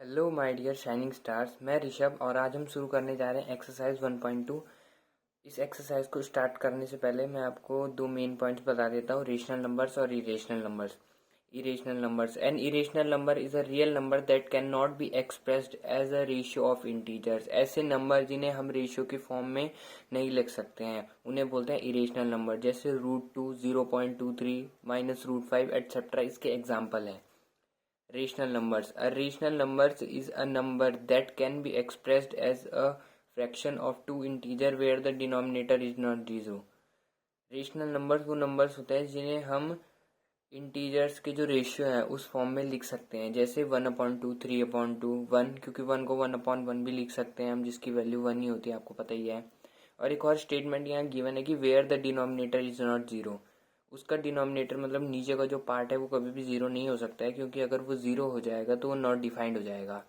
Hello my dear shining stars. मैं ऋषभ और आज हम शुरू करने जा रहे हैं एक्सरसाइज 1.2। इस एक्सरसाइज को स्टार्ट करने से पहले मैं आपको दो मेन पॉइंट्स बता देता हूँ, रेशनल नंबर्स और irrational numbers. Irrational numbers, an irrational number is a real number that can not be expressed as a ratio of integers. ऐसे नंबर जिन्हें हम रेशियो के फॉर्म में नहीं लिख सकते हैं उन्हें बोलते हैं इरेशनल नंबर, जैसे √2, 0.23, -√5 एटसेट्रा इसके एग्जाम्पल हैं। Rational numbers. A rational numbers is a number that can be expressed as a fraction of two integer where the denominator is not 0. Rational numbers वो नंबर्स होते हैं जिन्हें हम इंटीजर्स के जो रेशियो है उस फॉर्म में लिख सकते हैं, जैसे 1/2, 3/2, 1, क्योंकि 1 को 1/1 भी लिख सकते हैं हम, जिसकी वैल्यू 1 ही होती है, आपको पता ही है। और एक और स्टेटमेंट यहाँ गिवन है कि where the denominator is not 0। उसका डिनोमिनेटर मतलब नीचे का जो पार्ट है वो कभी भी 0 नहीं हो सकता है, क्योंकि अगर वो 0 हो जाएगा तो वो नॉट डिफाइंड हो जाएगा।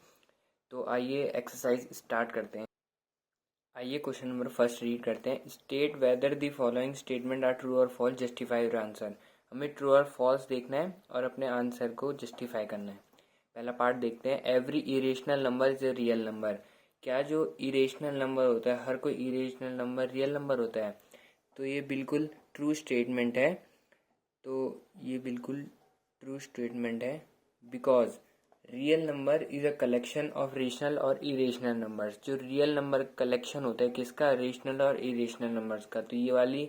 तो आइए एक्सरसाइज स्टार्ट करते हैं। आइए क्वेश्चन नंबर फर्स्ट रीड करते हैं। State whether the following statement are true और फॉल्स, जस्टिफाई योर आंसर। हमें ट्रू और फॉल्स देखना है और अपने आंसर को जस्टिफाई करना है। पहला पार्ट देखते हैं। Every irrational number is a real number. क्या जो इरेशनल नंबर होता है, हर कोई इरेशनल नंबर रियल नंबर होता है? तो ये बिल्कुल ट्रू स्टेटमेंट है। तो ये बिल्कुल ट्रू स्टेटमेंट है, because real number is a collection of rational और इरेशनल नंबर्स। जो रियल नंबर कलेक्शन होता है किसका? रेशनल और इरेशनल नंबर्स का। तो ये वाली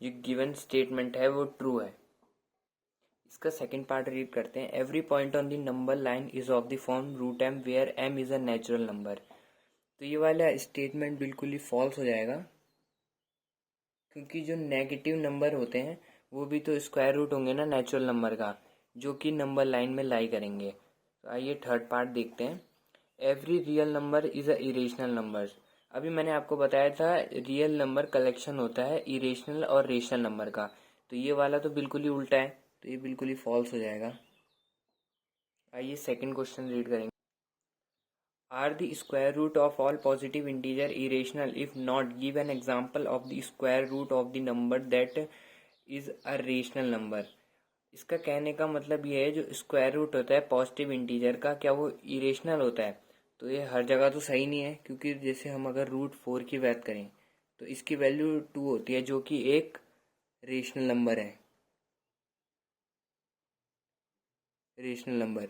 जो गिवन स्टेटमेंट है वो ट्रू है। इसका सेकंड पार्ट रीड करते हैं। Every point on the number line is of the form √m where m is a natural number. तो ये वाला स्टेटमेंट बिल्कुल ही फॉल्स हो जाएगा, क्योंकि जो नेगेटिव नंबर होते हैं वो भी तो स्क्वायर रूट होंगे ना नेचुरल नंबर का, जो कि नंबर लाइन में लाई करेंगे। तो आइए थर्ड पार्ट देखते हैं। Every real number is a irrational number. अभी मैंने आपको बताया था रियल नंबर कलेक्शन होता है इरेशनल और रेशनल नंबर का। तो ये वाला तो बिल्कुल ही उल्टा है, तो ये बिल्कुल ही फॉल्स हो जाएगा। आइए सेकंड क्वेश्चन रीड करेंगे। Are the square root of all positive integer irrational? If not, give an example of the square root of the number that is a rational number. इसका कहने का मतलब ये है, जो स्क्वायर रूट होता है पॉजिटिव इंटीजर का, क्या वो इरेशनल होता है? तो ये हर जगह तो सही नहीं है, क्योंकि जैसे हम अगर √4 की बात करें तो इसकी वैल्यू 2 होती है, जो कि एक रेशनल नंबर है। रेशनल नंबर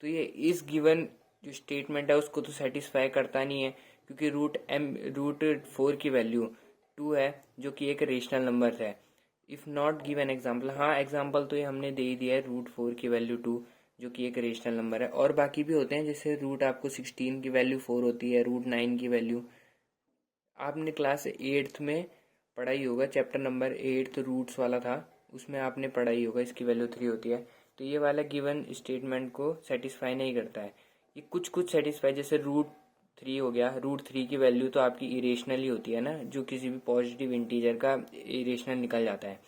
तो ये इस गिवन जो स्टेटमेंट है उसको तो सेटिस्फाई करता नहीं है, क्योंकि √4 की वैल्यू 2 है, जो कि एक रेशनल नंबर है। If not give an example, हाँ एग्जाम्पल तो ये हमने दे ही दिया है, √4 की वैल्यू 2 जो कि एक रेशनल नंबर है। और बाकी भी होते हैं, जैसे रूट आपको 16 की वैल्यू 4 होती है, √9 की वैल्यू आपने क्लास 8th में पढ़ा ही होगा, चैप्टर नंबर 8 रूट्स वाला था, उसमें आपने पढ़ा ही होगा, इसकी वैल्यू 3 होती है। तो ये वाला गिवन स्टेटमेंट को सेटिस्फाई नहीं करता है। ये कुछ कुछ सेटिस्फाई, जैसे √3 हो गया, √3 की वैल्यू तो आपकी इरेशनल ही होती है ना, जो किसी भी पॉजिटिव इंटीजर का इरेशनल निकल जाता है।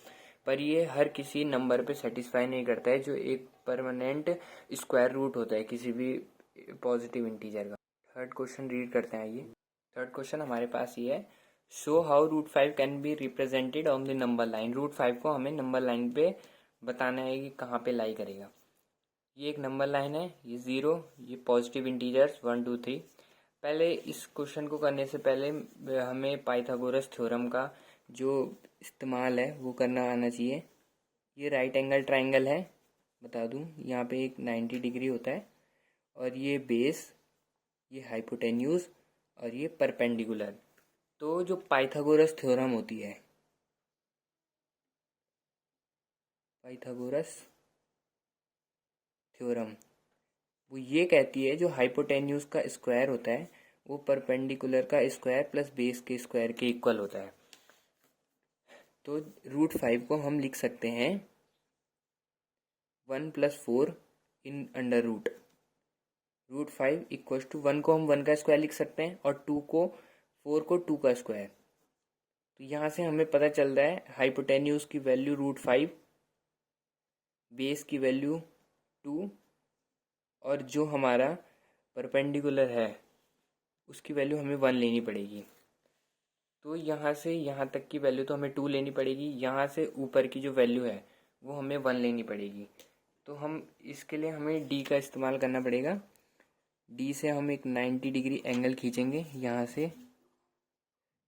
पर ये हर किसी नंबर पे सेटिस्फाई नहीं करता है जो एक परमानेंट स्क्वायर रूट होता है किसी भी पॉजिटिव इंटीजर का। थर्ड क्वेश्चन रीड करते हैं आइए। थर्ड क्वेश्चन हमारे पास ये है। Show how √5 can be represented on the number line. √5 को हमें नंबर लाइन पे बताना है कि कहाँ पे लाई करेगा। ये एक नंबर लाइन है, ये 0, ये पॉजिटिव इंटीजर्स 1 2 3। पहले इस क्वेश्चन को करने से पहले हमें पाइथागोरस थ्योरम का जो इस्तेमाल है वो करना आना चाहिए। ये राइट एंगल ट्राइंगल है, बता दूं, यहाँ पे एक 90 डिग्री होता है, और ये बेस, ये हाइपोटेन्यूज, और ये परपेंडिकुलर। तो जो पाइथागोरस थ्योरम होती है, पाइथागोरस थ्योरम, वो ये कहती है जो हाइपोटेन्यूज का स्क्वायर होता है वो परपेंडिकुलर का स्क्वायर प्लस बेस के स्क्वायर के इक्वल होता है। तो √5 को हम लिख सकते हैं 1 + 4 in under root. √5 equals to 1 को हम 1 का स्क्वायर लिख सकते हैं, और 4 को 2 का स्क्वायर। तो यहाँ से हमें पता चल रहा है हाइपोटेन्यूज की वैल्यू √5, बेस की वैल्यू 2, और जो हमारा परपेंडिकुलर है उसकी वैल्यू हमें 1 लेनी पड़ेगी। तो यहाँ से यहाँ तक की वैल्यू तो हमें 2 लेनी पड़ेगी, यहाँ से ऊपर की जो वैल्यू है वो हमें 1 लेनी पड़ेगी। तो हम इसके लिए हमें डी का इस्तेमाल करना पड़ेगा। डी से हम एक 90 डिग्री एंगल खींचेंगे, यहाँ से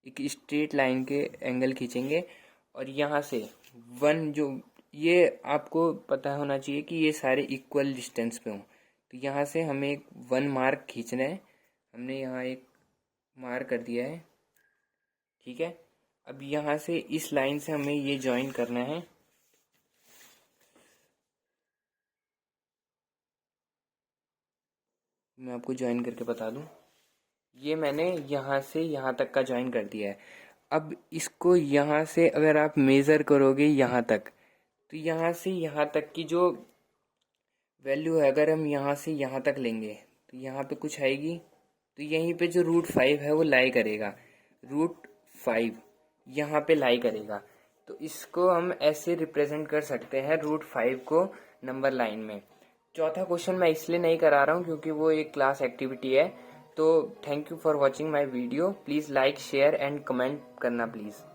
एक स्ट्रेट लाइन के एंगल खींचेंगे और यहाँ से वन, जो ये आपको पता होना चाहिए कि ये सारे इक्वल डिस्टेंस पे हों, तो यहाँ से हमें एक वन मार्क खींचना है। हमने यहाँ एक मार्क कर दिया है, ठीक है। अब यहाँ से इस लाइन से हमें ये ज्वाइन करना है। मैं आपको ज्वाइन करके बता दूं, ये मैंने यहाँ से यहाँ तक का ज्वाइन कर दिया है। अब इसको यहाँ से अगर आप मेज़र करोगे यहाँ तक, तो यहाँ से यहाँ तक की जो वैल्यू है, अगर हम यहाँ से यहाँ तक लेंगे तो यहाँ पे कुछ आएगी, तो यहीं पे जो √5 है वो लाई करेगा, √5 यहाँ पे लाई करेगा। तो इसको हम ऐसे रिप्रेजेंट कर सकते हैं √5 को नंबर लाइन में। चौथा क्वेश्चन मैं इसलिए नहीं करा रहा हूँ क्योंकि वो एक क्लास एक्टिविटी है। तो thank you for watching my video. Please like, share and comment करना प्लीज़।